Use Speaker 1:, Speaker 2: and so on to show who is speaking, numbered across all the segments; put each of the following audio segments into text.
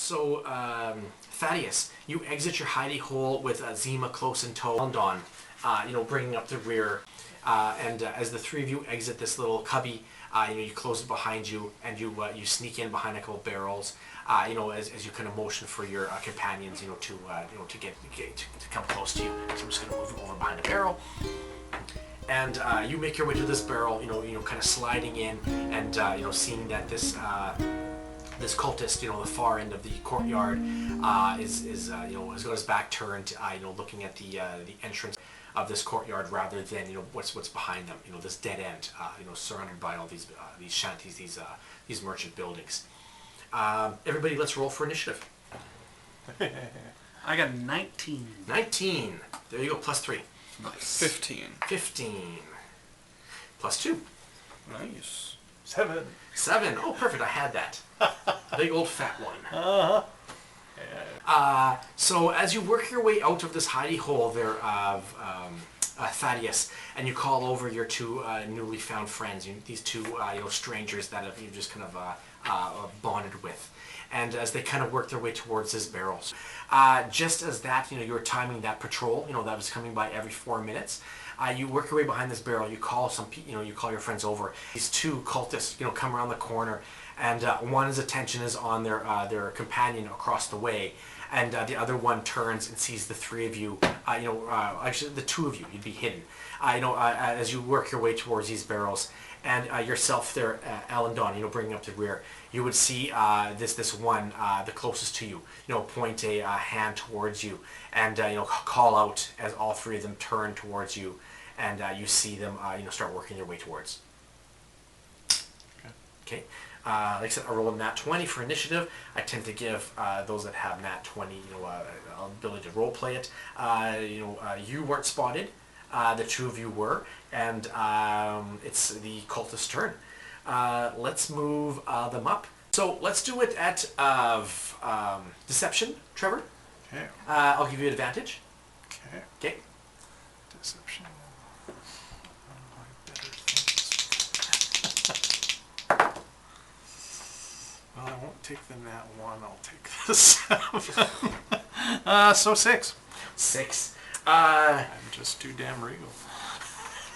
Speaker 1: So, Thadius, you exit your hidey-hole with Zeema close in tow, Alindawn, bringing up the rear. And as the three of you exit this little cubby, you close it behind you, and you sneak in behind a couple barrels. As you kind of motion for your companions, to come close to you. So I'm just going to move over behind a barrel. And you make your way to this barrel, kind of sliding in, and seeing that this cultist, the far end of the courtyard, has got his back turned, looking at the entrance of this courtyard rather than what's behind them. This dead end, surrounded by all these shanties, these merchant buildings. Everybody, let's roll for initiative.
Speaker 2: I got 19.
Speaker 1: 19. There you go. Plus 3.
Speaker 2: Nice.
Speaker 3: 15.
Speaker 1: 15. Plus 2.
Speaker 3: Nice.
Speaker 4: 7.
Speaker 1: 7. Oh, perfect. I had that. Big old fat one.
Speaker 4: Uh-huh.
Speaker 1: So as you work your way out of this hidey hole there of Thadius, and you call over your two newly found friends, these two strangers that have you just kind of bonded with, and as they kind of work their way towards this barrel, just as that you were timing that patrol, that was coming by every 4 minutes. You work your way behind this barrel. You call you call your friends over. These two cultists, come around the corner, and one's attention is on their companion across the way, and the other one turns and sees the three of you. Actually, the two of you. You'd be hidden. As you work your way towards these barrels, and yourself there, Alindawn, bringing up the rear. You would see this one, the closest to you, point a hand towards you, and call out as all three of them turn towards you, and you see them, start working their way towards. Okay. Like I said, I roll a nat 20 for initiative. I tend to give those that have nat 20, ability to role play it. You weren't spotted. The two of you were, and it's the cultist's turn. Let's move them up. So let's do it at deception, Trevor.
Speaker 4: Okay.
Speaker 1: I'll give you advantage.
Speaker 4: Okay.
Speaker 1: Okay.
Speaker 4: Deception. Well, I won't take the nat 1. I'll take the 7. So 6.
Speaker 1: 6.
Speaker 4: I'm just too damn regal.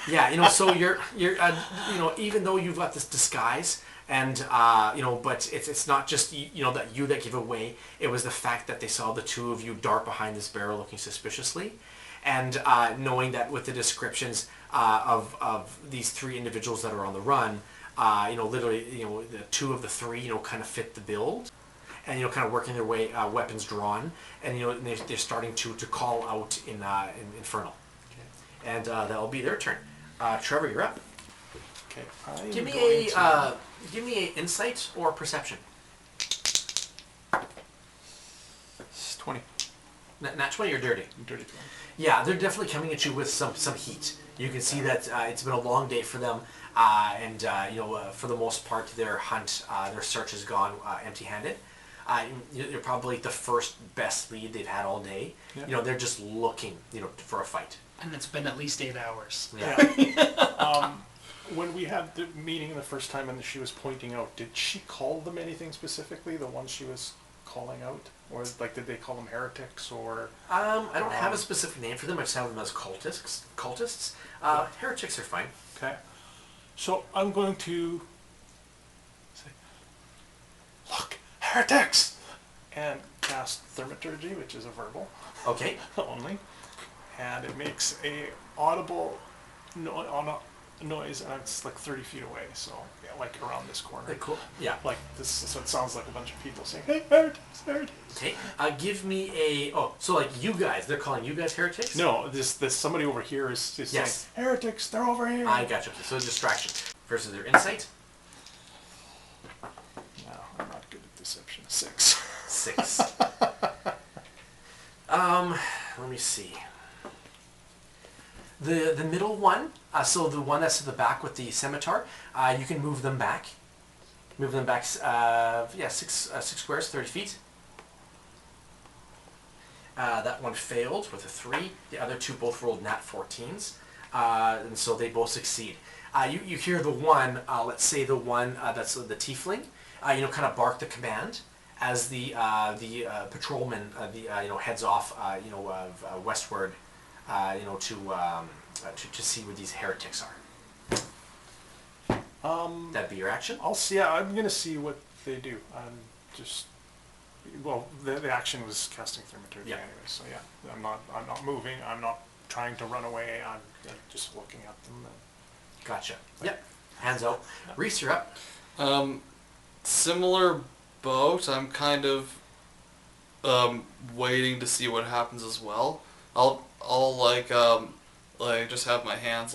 Speaker 1: Yeah, so you're even though you've got this disguise, and but it's not just that give away. It was the fact that they saw the two of you dart behind this barrel, looking suspiciously, and knowing that with the descriptions of these three individuals that are on the run, literally, the two of the three, kind of fit the build, and kind of working their way, weapons drawn, and they're starting to call out in Infernal. Okay. And that'll be their turn. Trevor, you're up.
Speaker 4: Okay.
Speaker 1: Give me a insight or perception.
Speaker 4: It's 20.
Speaker 1: Nat 20 or dirty?
Speaker 4: Dirty 20.
Speaker 1: Yeah, they're definitely coming at you with some heat. You can see that it's been a long day for them, and for the most part, their hunt, their search has gone empty-handed. You're probably the first best lead they've had all day. Yeah. They're just looking, for a fight.
Speaker 2: And it's been at least 8 hours.
Speaker 4: Yeah. When we had the meeting the first time and she was pointing out, did she call them anything specifically, the ones she was calling out? Or, did they call them heretics, or...
Speaker 1: I don't have a specific name for them. I just have them as cultists. Heretics are fine.
Speaker 4: Okay. So, I'm going to say, look, heretics! And cast Thaumaturgy, which is a verbal.
Speaker 1: Okay.
Speaker 4: Only. And it makes a audible noise, and it's 30 feet away, so around this corner.
Speaker 1: Cool. Yeah.
Speaker 4: This, so it sounds like a bunch of people saying, "Hey, heretics, heretics."
Speaker 1: Okay. Give me a. Oh, so you guys, they're calling you guys heretics?
Speaker 4: No, this somebody over here is saying, "Heretics, they're over here."
Speaker 1: I gotcha. Okay, so distraction versus their insight.
Speaker 4: No, I'm not good at deception. 6.
Speaker 1: 6. Let me see. The middle one, so the one that's to the back with the scimitar, you can move them back. Move them back, 6 squares, 30 feet. That one failed with a 3. The other two both rolled nat 14s, and so they both succeed. You hear the one, let's say the one that's the tiefling, kind of bark the command, as the patrolman heads off westward to see where these heretics are. That'd be your action.
Speaker 4: I'll see. Yeah, I'm gonna see what they do. I'm just. Well, the action was casting Thaumaturgy anyway, so yeah, I'm not moving. I'm not trying to run away. I'm just looking at them.
Speaker 1: Gotcha. Yep. Hands out. Rhys, you're up.
Speaker 3: Similar boat. I'm kind of waiting to see what happens as well. I'll just have my hands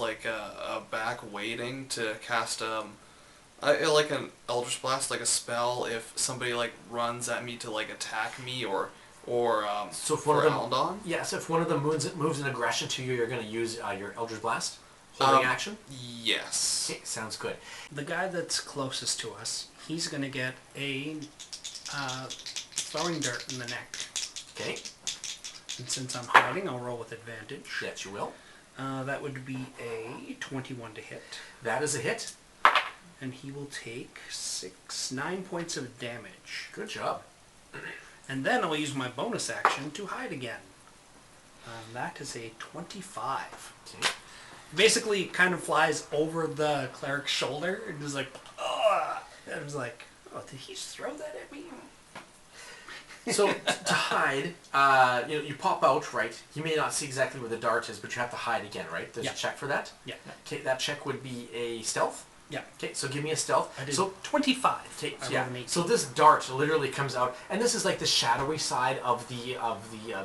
Speaker 3: back waiting to cast like an Eldritch Blast, like a spell if somebody runs at me to attack me or
Speaker 1: so if one of them,
Speaker 3: Alindawn.
Speaker 1: yeah, so if one of them moves an aggression to you, you're going to use your Eldritch Blast holding action.
Speaker 3: Yes.
Speaker 1: Okay, sounds good.
Speaker 2: The guy that's closest to us, he's going to get a throwing dirt in the neck.
Speaker 1: Okay.
Speaker 2: And since I'm hiding, I'll roll with advantage.
Speaker 1: Yes, you will.
Speaker 2: That would be a 21 to hit.
Speaker 1: That is a hit.
Speaker 2: And he will take 9 points of damage.
Speaker 1: Good job.
Speaker 2: And then I'll use my bonus action to hide again. That is a 25.
Speaker 1: Okay.
Speaker 2: Basically, kind of flies over the cleric's shoulder and is like, oh! And I was like, oh, did he just throw that at me?
Speaker 1: So to hide, you pop out, right? You may not see exactly where the dart is, but you have to hide again, right? There's a check for that?
Speaker 2: Yeah.
Speaker 1: Okay, that check would be a stealth.
Speaker 2: Yeah.
Speaker 1: Okay, so give me a stealth.
Speaker 2: I did
Speaker 1: so
Speaker 2: 25.
Speaker 1: Okay,
Speaker 2: I
Speaker 1: yeah.
Speaker 2: rolled an 18.
Speaker 1: So this dart literally comes out, and this is like the shadowy side of the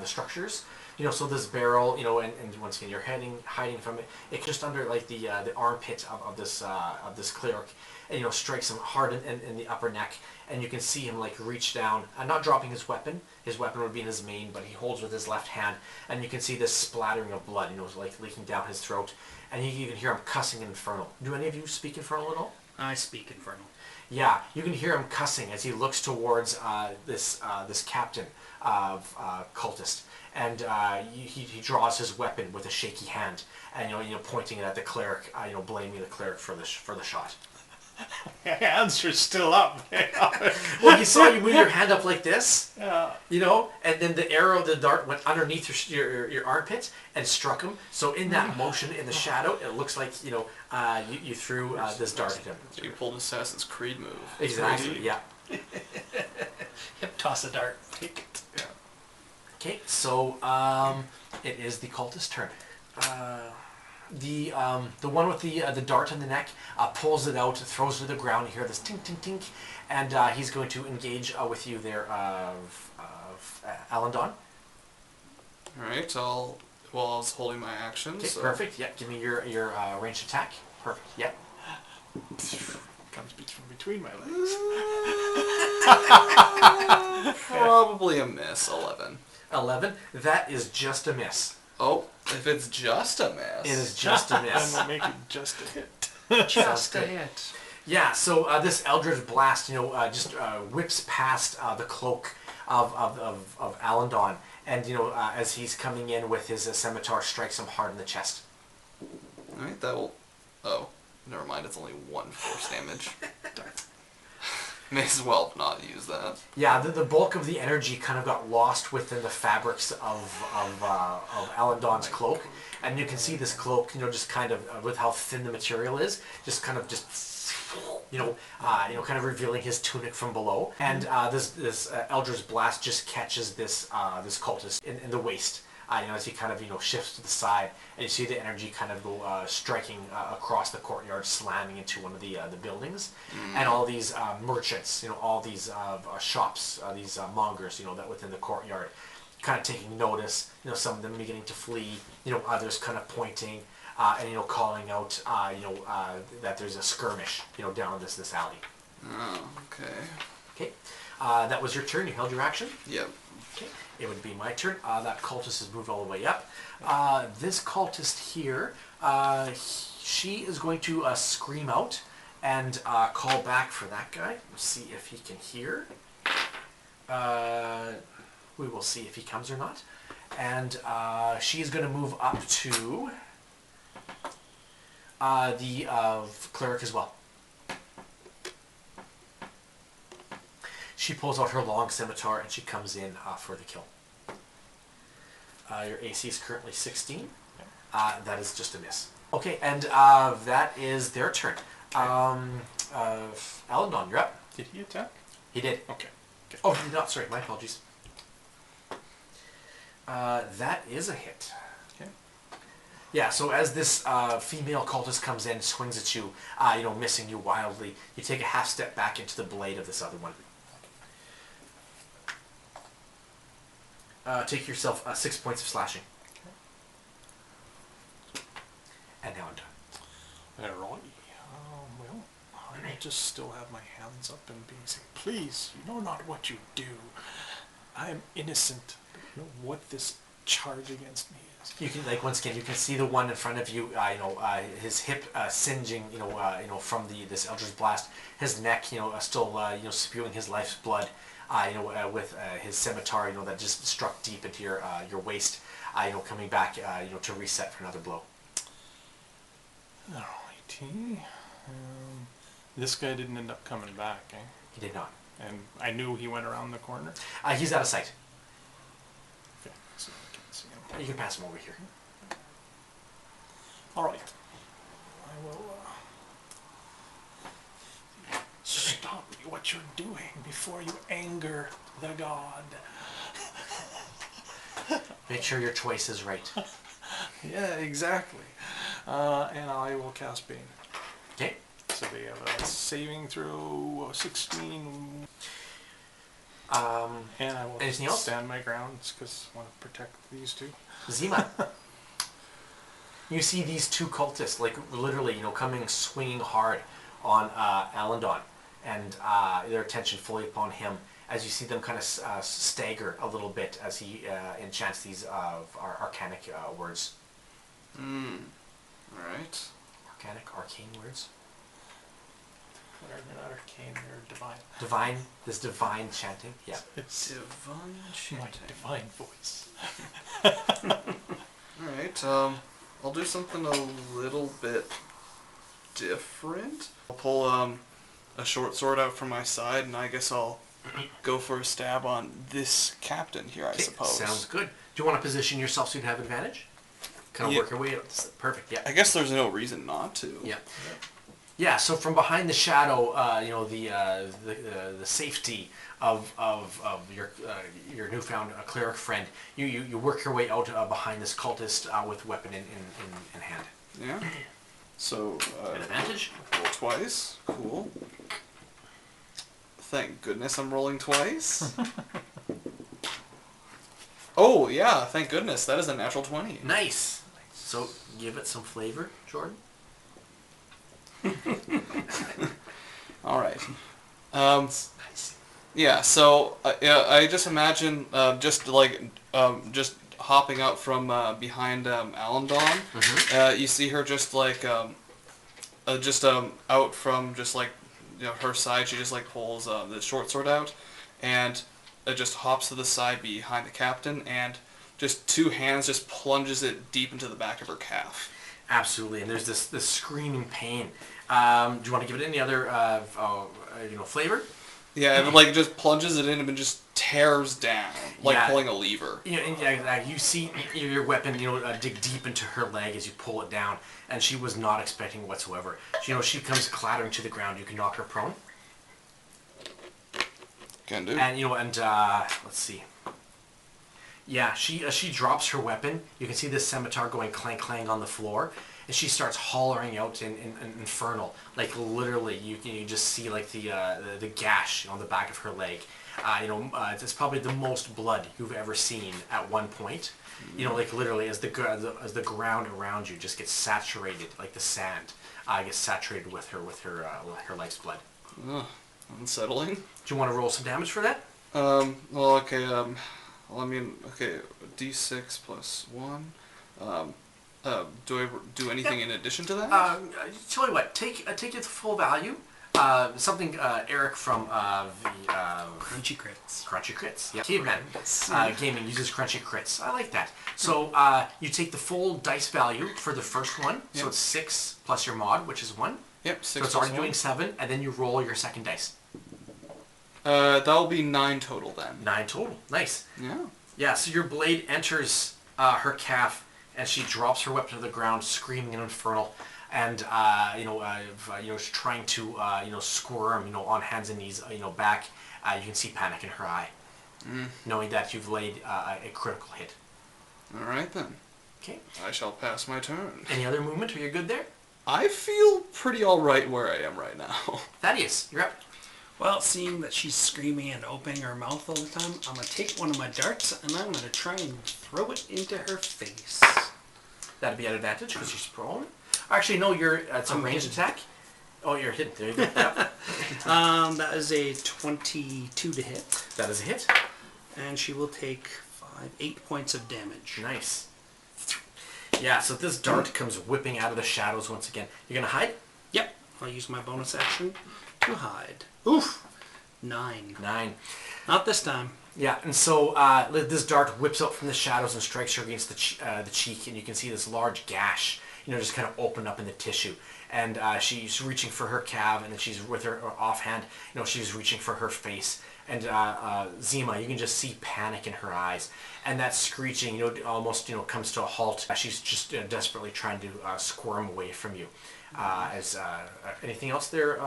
Speaker 1: structures. So this barrel, and once again, you're hiding from it. It's just under like the armpit of this cleric, and strikes him hard in the upper neck, and you can see him reach down, not dropping his weapon. His weapon would be in his mane, but he holds with his left hand, and you can see this splattering of blood, leaking down his throat, and you can hear him cussing in Infernal. Do any of you speak Infernal at all?
Speaker 2: I speak Infernal.
Speaker 1: Yeah, you can hear him cussing as he looks towards this captain of cultist, and he draws his weapon with a shaky hand, and pointing it at the cleric, blaming the cleric for the shot.
Speaker 4: Hands are still up.
Speaker 1: Well, he saw you move your hand up like this,
Speaker 4: Yeah.
Speaker 1: and then the arrow, the dart went underneath your armpit and struck him. So in that motion, in the shadow, it looks like you threw this dart at him.
Speaker 3: So you pulled an Assassin's Creed move.
Speaker 1: Exactly.
Speaker 3: Crazy.
Speaker 1: Yeah.
Speaker 2: Yep, toss a dart. Pick it.
Speaker 3: Yeah.
Speaker 1: Okay, so it is the cultist's turn. The one with the dart in the neck pulls it out, throws it to the ground. You hear this tink tink tink, and he's going to engage with you there, Alindawn.
Speaker 3: All right. I was holding my action.
Speaker 1: Okay,
Speaker 3: so
Speaker 1: perfect. Yeah, give me your ranged attack. Perfect. Yeah.
Speaker 4: Comes from between my legs.
Speaker 3: Probably a miss. 11.
Speaker 1: 11. That is just a miss.
Speaker 3: Oh, if it's just a miss.
Speaker 1: It is just a
Speaker 4: And
Speaker 1: miss.
Speaker 4: we'll make it just a hit.
Speaker 2: Just a
Speaker 1: good.
Speaker 2: hit.
Speaker 1: Yeah, so this Eldritch Blast, just whips past the cloak of Alindawn, and as he's coming in with his scimitar, strikes him hard in the chest.
Speaker 3: All right. That will. Oh, never mind. It's only 1 force damage. May as well not use that.
Speaker 1: Yeah, the bulk of the energy kind of got lost within the fabrics of Alindawn's cloak, and you can see this cloak, just kind of with how thin the material is, kind of revealing his tunic from below, and this Eldritch Blast just catches this cultist in the waist. As he kind of shifts to the side, and you see the energy kind of go striking across the courtyard, slamming into one of the buildings, and all these merchants, all these shops, these mongers, that within the courtyard, kind of taking notice. Some of them beginning to flee. Others kind of pointing and calling out. That there's a skirmish. Down this alley.
Speaker 3: Oh, okay.
Speaker 1: Okay, that was your turn. You held your action.
Speaker 3: Yep.
Speaker 1: Okay, it would be my turn. That cultist has moved all the way up. This cultist here, she is going to scream out and call back for that guy. We'll see if he can hear. We will see if he comes or not. And she is going to move up to the cleric as well. She pulls out her long scimitar and she comes in for the kill. Your AC is currently 16. That is just a miss. Okay, and that is their turn. Alindawn, you're up.
Speaker 4: Did he attack?
Speaker 1: He did.
Speaker 4: Okay.
Speaker 1: Oh, he did not. Sorry, my apologies. That is a hit.
Speaker 4: Okay.
Speaker 1: Yeah, so as this female cultist comes in, swings at you, missing you wildly, you take a half step back into the blade of this other one. Take yourself 6 points of slashing. Okay. And now I'm done.
Speaker 4: Alright. Well, I just still have my hands up and being saying, please, you know not what you do. I am innocent. I don't know what this charge against me is.
Speaker 1: You can, once again, you can see the one in front of you, his hip singeing, from this Eldritch Blast. His neck, still, spewing his life's blood. With his scimitar, that just struck deep into your waist, coming back, to reset for another blow.
Speaker 4: Alrighty. This guy didn't end up coming back, eh?
Speaker 1: He did not.
Speaker 4: And I knew he went around the corner?
Speaker 1: He's out of sight.
Speaker 4: Okay, so I can't see him.
Speaker 1: You can pass him over here.
Speaker 4: Alright. I will, stop what you're doing before you anger the god.
Speaker 1: Make sure your choice is right.
Speaker 4: Yeah, exactly. And I will cast Bane.
Speaker 1: Okay.
Speaker 4: So they have a saving throw 16. And I will
Speaker 1: anything else?
Speaker 4: stand my grounds because I want to protect these two.
Speaker 1: Zeema. You see these two cultists, literally, coming swinging hard on Alindawn, and their attention fully upon him as you see them kind of stagger a little bit as he enchants these arcanic words.
Speaker 3: Alright.
Speaker 1: Arcane words?
Speaker 4: They're not arcane, they're divine.
Speaker 1: Divine, this divine chanting, yeah.
Speaker 4: It's
Speaker 3: Divine
Speaker 4: my
Speaker 3: chanting.
Speaker 4: divine voice.
Speaker 3: Alright, I'll do something a little bit different. I'll pull a short sword out from my side, and I guess I'll go for a stab on this captain here, I suppose.
Speaker 1: Sounds good. Do you want to position yourself so you have advantage? Kind of work your way out. Perfect, yeah.
Speaker 3: I guess there's no reason not to.
Speaker 1: Yeah. Yeah, so from behind the shadow, the safety of your newfound cleric friend, you work your way out behind this cultist with weapon in hand.
Speaker 3: Yeah. So
Speaker 1: An advantage?
Speaker 3: roll twice. Cool. Thank goodness I'm rolling twice. Oh yeah, thank goodness that is a natural 20.
Speaker 1: Nice. So give it some flavor, Jordan.
Speaker 3: All right.
Speaker 1: Nice.
Speaker 3: Yeah. So I just imagine just hopping out from behind Alindawn.
Speaker 1: Mm-hmm.
Speaker 3: You see her just out from her side. She just pulls the short sword out, and it just hops to the side behind the captain, and just two hands just plunges it deep into the back of her calf.
Speaker 1: Absolutely, and there's this screaming pain. Do you want to give it any other flavor?
Speaker 3: Yeah, it just plunges it in and just tears down, pulling a lever.
Speaker 1: You see your weapon, dig deep into her leg as you pull it down, and she was not expecting whatsoever. She comes clattering to the ground. You can knock her prone.
Speaker 3: Can do.
Speaker 1: And let's see. Yeah, she drops her weapon. You can see this scimitar going clang clang on the floor, and she starts hollering out in infernal. Literally, you just see the gash on the back of her leg. It's probably the most blood you've ever seen at one point. Literally as the ground around you just gets saturated, like the sand gets saturated with her life's blood.
Speaker 3: Ugh, unsettling.
Speaker 1: Do you want to roll some damage for that?
Speaker 3: Well, okay. Okay, D6 plus 1. Do I do anything in addition to that?
Speaker 1: Tell you what, take it to full value. Something Eric from the
Speaker 2: Crunchy crits.
Speaker 1: Crunchy Crits. Yeah. Caveman Gaming uses Crunchy Crits. I like that. So you take the full dice value for the first one. So it's 6 plus your mod, which is 1.
Speaker 3: Yep, 6
Speaker 1: So it's
Speaker 3: plus
Speaker 1: already
Speaker 3: 1.
Speaker 1: doing 7, and then you roll your second dice.
Speaker 3: That'll be 9 total then.
Speaker 1: 9 total. Nice.
Speaker 3: Yeah.
Speaker 1: Yeah, so your blade enters her calf, and she drops her weapon to the ground, screaming and infernal, and she's trying to squirm, on hands and knees, back. You can see panic in her eye, knowing that you've laid a critical hit.
Speaker 3: All right then.
Speaker 1: Okay.
Speaker 3: I shall pass my turn.
Speaker 1: Any other movement? Are you good there?
Speaker 3: I feel pretty all right where I am right now.
Speaker 1: Thaddeus, you're up.
Speaker 2: Well, seeing that she's screaming and opening her mouth all the time, I'm going to take one of my darts and I'm going to try and throw it into her face.
Speaker 1: That'd be at advantage because she's prone. Actually, no, it's a ranged attack. Oh, you're hidden. There you go. Yep.
Speaker 2: That is a 22 to hit.
Speaker 1: That is a hit.
Speaker 2: And she will take 8 points of damage.
Speaker 1: Nice. Yeah, so this dart comes whipping out of the shadows once again. You're going to hide?
Speaker 2: Yep. I'll use my bonus action to hide. Oof. 9.
Speaker 1: 9.
Speaker 2: Not this time.
Speaker 1: Yeah, and so this dart whips out from the shadows and strikes her against the cheek, and you can see this large gash, just kind of open up in the tissue. And she's reaching for her calf, and then she's with her offhand, she's reaching for her face. And Zeema, you can just see panic in her eyes, and that screeching, almost, comes to a halt. She's just desperately trying to squirm away from you. Anything else there,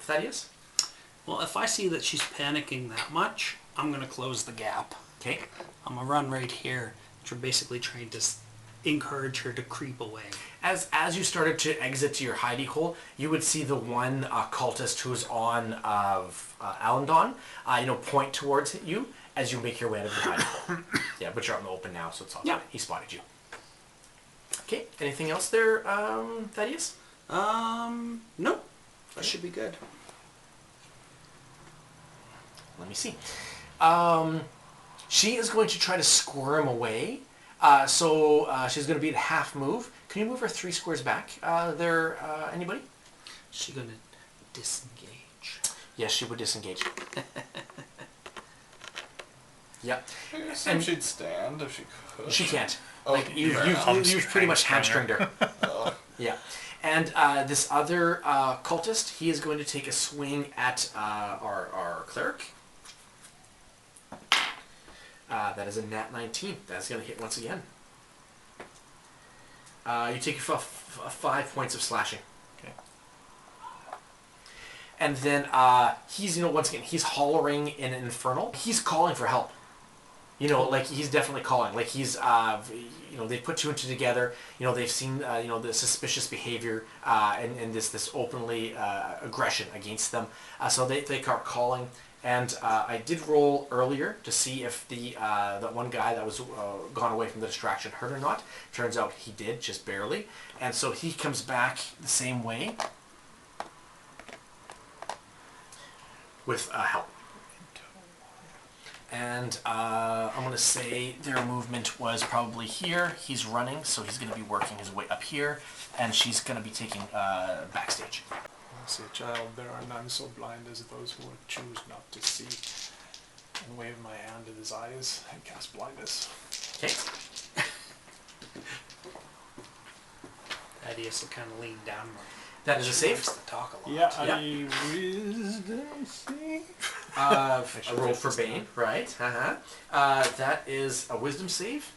Speaker 1: Thaddeus?
Speaker 2: Well, if I see that she's panicking that much, I'm going to close the gap.
Speaker 1: Okay.
Speaker 2: I'm going to run right here, which we're basically trying to encourage her to creep away.
Speaker 1: As you started to exit to your hidey hole, you would see the one cultist who's on Alindawn, point towards you as you make your way out of your hidey hole. Yeah, but you're out in the open now, so it's all good. He spotted you. Okay, anything else there, Thaddeus?
Speaker 2: Nope. That should be good.
Speaker 1: Let me see. She is going to try to squirm away. So she's going to be at half move. Can you move her 3 squares back? Anybody?
Speaker 2: Is she going to disengage?
Speaker 1: Yes, she would disengage. Yep.
Speaker 3: I assume she'd stand if she could.
Speaker 1: She can't.
Speaker 3: Oh,
Speaker 1: You've pretty much hamstringed her.
Speaker 3: Oh.
Speaker 1: Yeah. And this other cultist, he is going to take a swing at our cleric. That is a nat 19. That's going to hit once again. You take 5 points of slashing.
Speaker 4: Okay.
Speaker 1: And then he's, once again, he's hollering in an infernal. He's calling for help. He's definitely calling. He's, they put 2 and 2 together. They've seen, the suspicious behavior and this openly aggression against them. So they start calling. And I did roll earlier to see if that one guy that was gone away from the distraction heard or not. Turns out he did, just barely. And so he comes back the same way with help. And I'm going to say their movement was probably here. He's running, so he's going to be working his way up here. And she's going to be taking backstage.
Speaker 4: Say, child, there are none so blind as those who would choose not to see. And wave my hand at his eyes and cast blindness.
Speaker 1: Okay.
Speaker 2: Thaddeus will kind of lean down more.
Speaker 1: That is a
Speaker 2: She
Speaker 1: save.
Speaker 2: likes to talk a lot.
Speaker 4: Yeah,
Speaker 1: Yeah.
Speaker 4: wisdom save.
Speaker 1: I rolled for Bane, right? That is a wisdom save.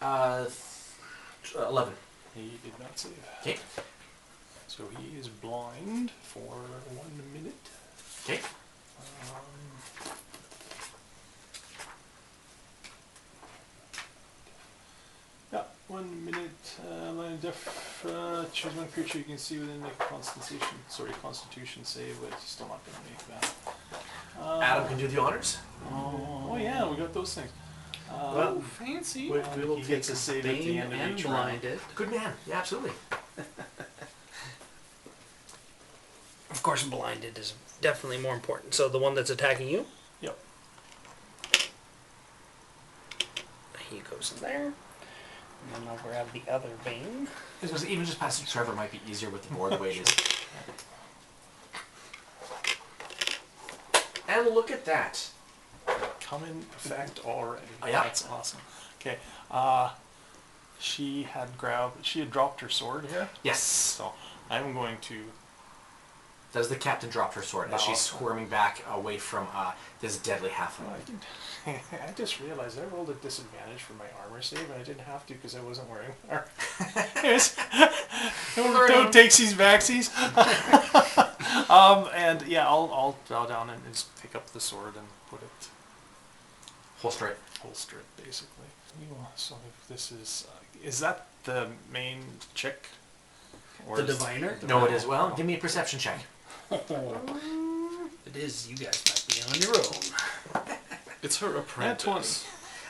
Speaker 1: 11.
Speaker 4: He did not save.
Speaker 1: Okay.
Speaker 4: So he is blind for 1 minute.
Speaker 1: Okay.
Speaker 4: Yeah, 1 minute. Choose one creature you can see within the Constitution save, but it's still not going to make that.
Speaker 1: Adam can do the honors.
Speaker 4: Oh yeah, we got those things.
Speaker 3: Oh, fancy.
Speaker 4: We will take a save at the
Speaker 2: Bane
Speaker 4: end of
Speaker 2: and
Speaker 4: each round.
Speaker 2: blinded.
Speaker 1: Good man. Yeah, absolutely.
Speaker 2: Of course, blinded is definitely more important. So the one that's attacking you?
Speaker 4: Yep.
Speaker 2: He goes in there. And then I'll grab the other Bane.
Speaker 1: Even just passing Trevor might be easier with the board the way it is. And look at that.
Speaker 4: Come in effect already.
Speaker 1: Oh, yeah.
Speaker 4: That's awesome. Okay. She had dropped her sword here.
Speaker 1: Yes.
Speaker 4: So I'm going to
Speaker 1: Does the captain drop her sword as she's squirming back away from this deadly halfling?
Speaker 4: I just realized I rolled a disadvantage for my armor save, and I didn't have to because I wasn't wearing armor. Don't take these backsies. And yeah, I'll bow down and just pick up the sword and put it
Speaker 1: Holster
Speaker 4: holster it basically. So if this is that the main chick? Or
Speaker 2: The diviner?
Speaker 1: No, it is. Well, give me a perception check.
Speaker 2: It is. You guys might be on your own.
Speaker 3: It's her apprentice.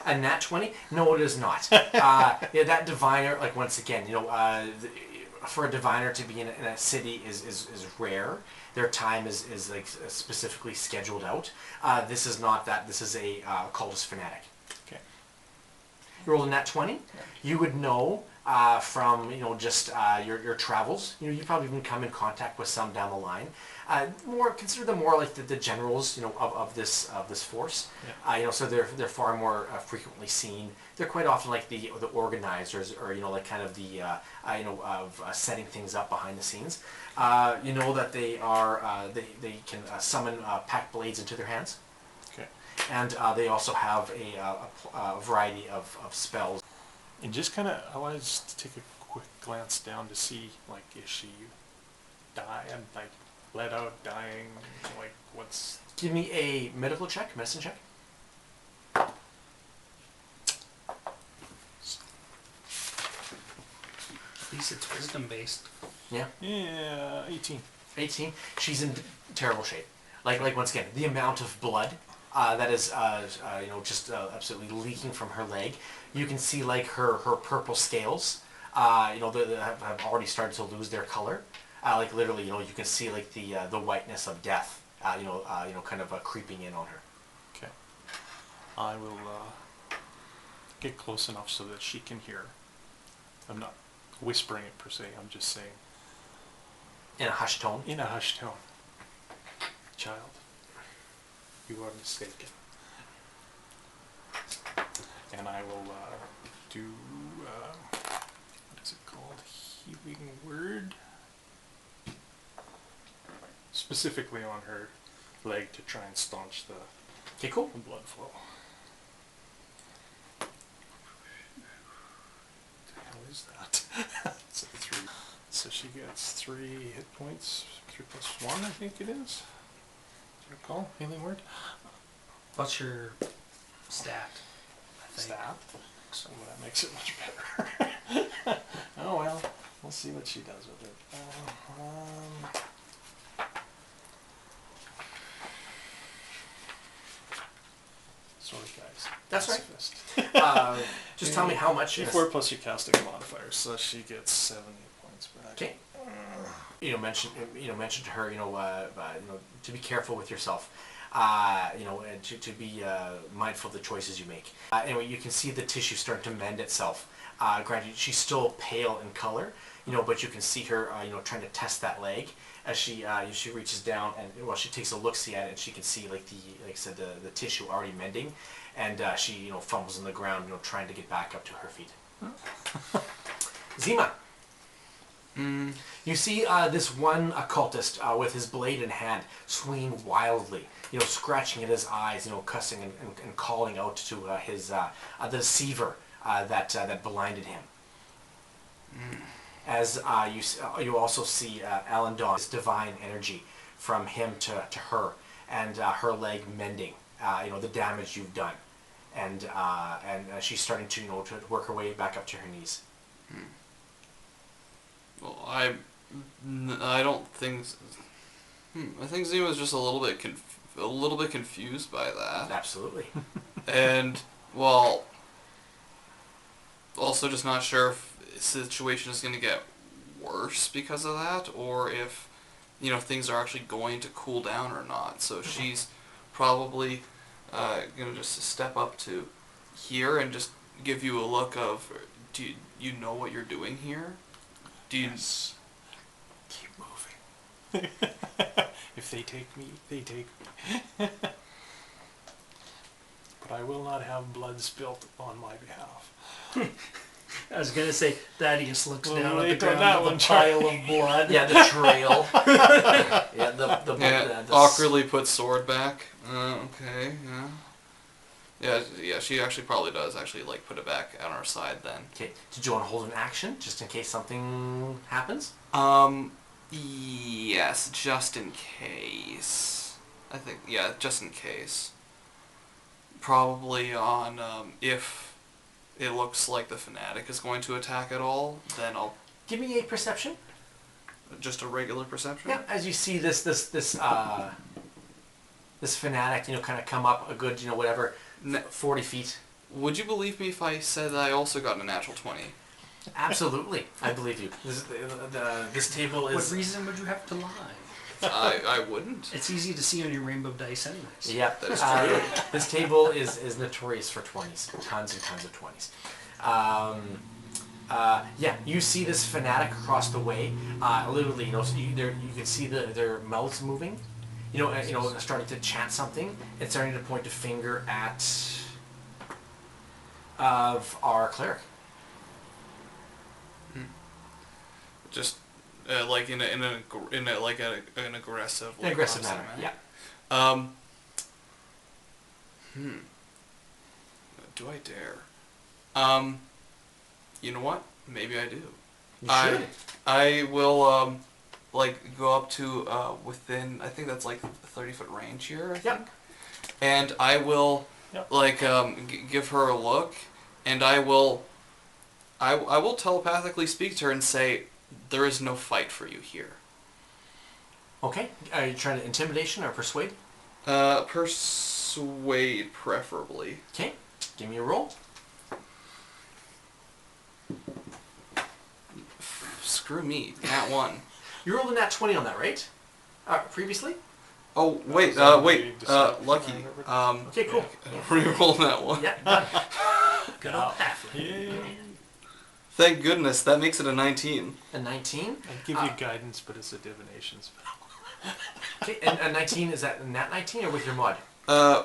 Speaker 1: A nat 20? No, it is not. Yeah, that diviner, like once again, for a diviner to be in a city is rare. Their time is like specifically scheduled out. This is not that. This is a cultist fanatic.
Speaker 4: Okay.
Speaker 1: You rolled a nat 20. You would know from just your travels. You probably even come in contact with some down the line. Consider them more like the generals of this force.
Speaker 4: Yeah.
Speaker 1: So they're far more frequently seen. They're quite often like the organizers, or like kind of the of setting things up behind the scenes. That they are they can summon packed blades into their hands.
Speaker 4: Okay.
Speaker 1: And they also have a variety of spells.
Speaker 4: And just kind of, I want to just take a quick glance down to see, like, is she dying, like, bled out, dying, like, what's...
Speaker 1: Give me a medicine check.
Speaker 2: At least it's wisdom based.
Speaker 1: Yeah.
Speaker 4: Yeah, 18.
Speaker 1: 18. She's in terrible shape. Like once again, the amount of blood that is, just absolutely leaking from her leg. You can see like her purple scales, have already started to lose their color. Like literally, you can see like the whiteness of death, kind of creeping in on her.
Speaker 4: Okay. I will get close enough so that she can hear. I'm not whispering it per se. I'm just saying.
Speaker 1: In a hushed tone.
Speaker 4: In a hushed tone. Child, you are mistaken. And I will do, what is it called? Healing word? Specifically on her leg to try and staunch the
Speaker 1: Cool.
Speaker 4: blood flow. What the hell is that? It's a 3. So she gets 3 hit points, 3 plus 1 I think it is. Do you recall? Healing word?
Speaker 2: What's your stat? I think.
Speaker 4: Stat. So that makes it much better. Oh well, we'll see what she does with it. Sorry guys.
Speaker 1: That's right.
Speaker 4: Pacifist.
Speaker 1: Just tell me how much.
Speaker 4: 4 plus your casting modifier, so she gets 70 points back.
Speaker 1: Okay. Mention to her, to be careful with yourself. And to be mindful of the choices you make. Anyway, you can see the tissue starting to mend itself. Granted, she's still pale in color, but you can see her, trying to test that leg as she reaches down and she takes a look-see at it, and she can see like I said, the tissue already mending, and she fumbles in the ground, trying to get back up to her feet. Zeema. You see this one occultist with his blade in hand, swinging wildly, scratching at his eyes, cussing and calling out to his the deceiver that blinded him. As you also see Alindawn, this divine energy from him to her, and her leg mending, the damage you've done, and she's starting to to work her way back up to her knees.
Speaker 3: Well, I don't think. I think Zeema was just a little bit confused by that.
Speaker 1: Absolutely.
Speaker 3: And well, also just not sure if the situation is going to get worse because of that, or if things are actually going to cool down or not. So she's probably going to just step up to here and just give you a look of, do you know what you're doing here? Do you...
Speaker 4: Yes. Keep moving. If they take me, they take me. But I will not have blood spilt on my behalf.
Speaker 2: I was gonna say Thadius looks
Speaker 4: Well,
Speaker 2: down at the
Speaker 4: late on
Speaker 2: ground
Speaker 4: that
Speaker 2: with a
Speaker 4: one,
Speaker 2: pile of blood.
Speaker 1: Yeah, the trail. Yeah, the
Speaker 3: awkwardly puts sword back. Okay, yeah. She actually probably does like put it back on her side then.
Speaker 1: Okay. Did you want to hold an action just in case something happens?
Speaker 3: Yes, just in case. I think, yeah, just in case. Probably on, if it looks like the fanatic is going to attack at all, then I'll...
Speaker 1: Give me a perception.
Speaker 3: Just a regular perception?
Speaker 1: Yeah, as you see this fanatic, kind of come up a good, 40 feet.
Speaker 3: Would you believe me if I said that I also got a natural 20?
Speaker 1: Absolutely, I believe you. This table is...
Speaker 2: What reason would you have to lie?
Speaker 3: I wouldn't.
Speaker 2: It's easy to see on your rainbow dice anyways.
Speaker 1: Yeah,
Speaker 3: that is true.
Speaker 1: This table is notorious for 20s, tons and tons of 20s. Yeah, you see this fanatic across the way. Literally, so you can see their mouths moving. Starting to chant something and starting to point a finger at our cleric.
Speaker 3: Just like in an aggressive, like,
Speaker 1: aggressive manner. Yeah.
Speaker 3: Do I dare? You know what? Maybe I do.
Speaker 1: You should.
Speaker 3: I will go up to within, I think that's like 30-foot range here, I think. And I will give her a look, and I will telepathically speak to her and say, there is no fight for you here.
Speaker 1: Okay. Are you trying to intimidation or persuade?
Speaker 3: Persuade, preferably.
Speaker 1: Okay. Give me a roll.
Speaker 3: Screw me. Nat 1.
Speaker 1: You rolled a nat 20 on that, right? Previously?
Speaker 3: Oh, wait, lucky.
Speaker 1: Okay, cool.
Speaker 3: Reroll that one.
Speaker 1: Yeah, done.
Speaker 2: Good old halfling.
Speaker 3: Thank goodness, that makes it a 19.
Speaker 1: A 19?
Speaker 4: I'd give you guidance, but it's a divination spell.
Speaker 1: Okay, and a 19, is that a nat 19 or with your mod?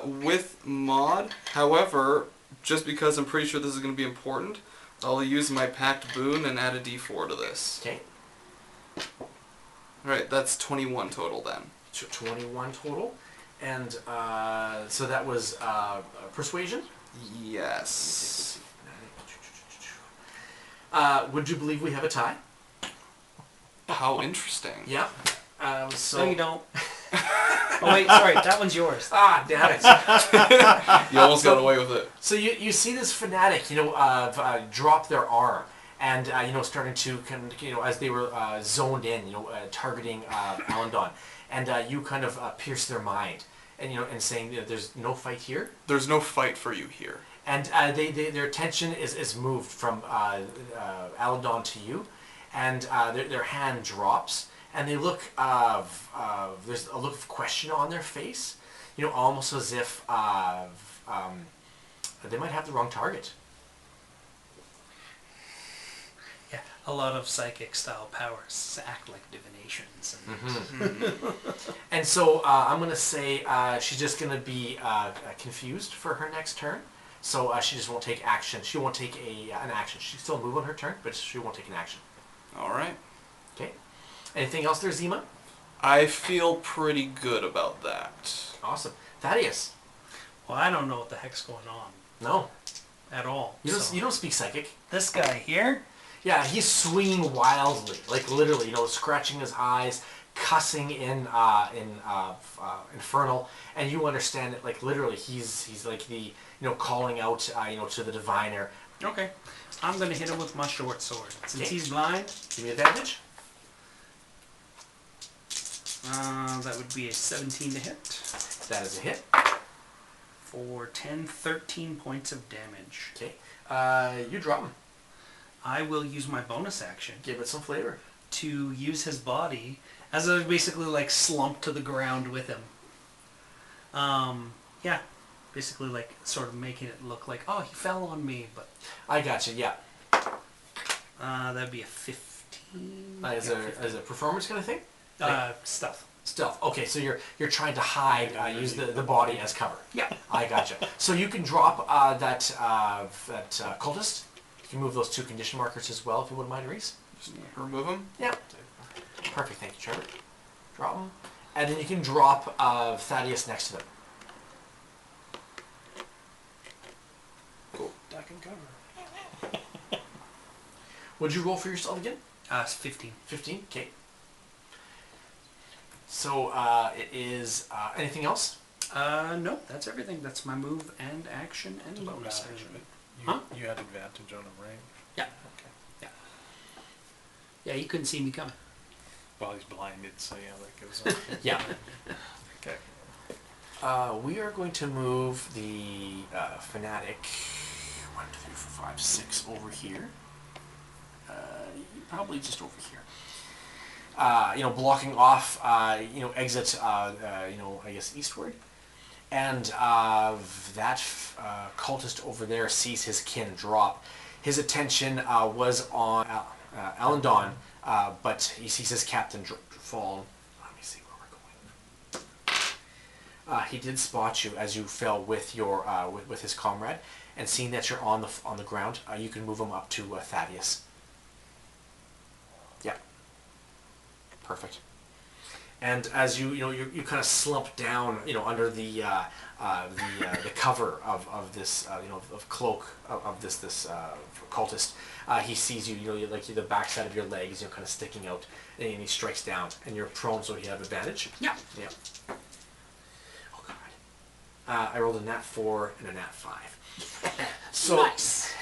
Speaker 3: With mod, however, just because I'm pretty sure this is going to be important, I'll use my packed boon and add a d4 to this.
Speaker 1: Okay.
Speaker 3: Alright, that's 21 total then.
Speaker 1: 21 total. And so that was persuasion?
Speaker 3: Yes.
Speaker 1: Would you believe we have a tie?
Speaker 3: How interesting.
Speaker 1: Yeah. So
Speaker 2: No, you don't. Oh wait, sorry, that one's yours.
Speaker 1: Ah, damn it.
Speaker 3: You almost got away with it.
Speaker 1: So you see this fanatic, drop their arm, and starting to as they were zoned in, targeting Alindawn, and you kind of pierce their mind, and saying there's no fight here.
Speaker 3: There's no fight for you here.
Speaker 1: And their attention is moved from Alindawn to you, and their hand drops, and they look there's a look of question on their face, almost as if they might have the wrong target.
Speaker 2: Yeah, a lot of psychic style powers act like divinations.
Speaker 1: And so I'm going to say she's just going to be confused for her next turn. So she just won't take action. She won't take an action. She'll still move on her turn, but she won't take an action.
Speaker 3: Alright.
Speaker 1: Okay. Anything else there, Zeema?
Speaker 3: I feel pretty good about that.
Speaker 1: Awesome. Thaddeus?
Speaker 2: Well, I don't know what the heck's going on
Speaker 1: No.
Speaker 2: at all.
Speaker 1: You don't speak psychic.
Speaker 2: This guy here?
Speaker 1: Yeah, he's swinging wildly, like literally, scratching his eyes, cussing in infernal, and you understand it, like literally, he's like the calling out to the diviner.
Speaker 2: Okay. I'm gonna hit him with my short sword. Since
Speaker 1: Okay.
Speaker 2: he's blind,
Speaker 1: Give me advantage.
Speaker 2: that would be a 17 to hit.
Speaker 1: That is a hit.
Speaker 2: For 13 points of damage.
Speaker 1: Okay. You drop him.
Speaker 2: I will use my bonus action
Speaker 1: Give it some flavor.
Speaker 2: to use his body as I basically like slump to the ground with him. Yeah, basically like sort of making it look like, oh, he fell on me, but
Speaker 1: I got you. Yeah.
Speaker 2: that'd be a 15.
Speaker 1: As a performance kind of thing.
Speaker 2: Stealth.
Speaker 1: Stealth. Okay, so you're trying to hide, use the body as cover.
Speaker 2: Yeah.
Speaker 1: I gotcha. So you can drop that cultist. You can move those 2 condition markers as well, if you wouldn't mind, Rhys.
Speaker 3: Just remove them.
Speaker 1: Yeah. Perfect, thank you, Trevor. Drop them. And then you can drop Thadius next to them.
Speaker 4: Cool. Duck and cover.
Speaker 1: Would you roll for yourself again?
Speaker 2: It's 15.
Speaker 1: 15? Okay. So, it is, anything else?
Speaker 2: No, that's everything. That's my move and action and bonus action.
Speaker 4: You had advantage on him, right?
Speaker 2: Yeah.
Speaker 4: Okay.
Speaker 2: Yeah. Yeah, he couldn't see me coming.
Speaker 4: Well, he's blinded, so yeah, that gives him.
Speaker 1: Yeah.
Speaker 4: Okay.
Speaker 1: We are going to move the fanatic 1, 2, 3, 4, 5, 6 over here. Probably just over here. Blocking off, exit, I guess eastward. And that cultist over there sees his kin drop. His attention was on Alindawn, but he sees his captain fall. Let me see where we're going. He did spot you as you fell with your with his comrade, and seeing that you're on the ground, you can move him up to Thadius. Yeah. Perfect. And as you kind of slump down, under the cover of this, of cloak of this cultist, he sees you, like the backside of your legs, kind of sticking out, and he strikes down, and you're prone, so you have advantage.
Speaker 2: Yeah.
Speaker 1: Yeah. Oh God. I rolled a nat 4 and a nat 5. So.
Speaker 2: Nice.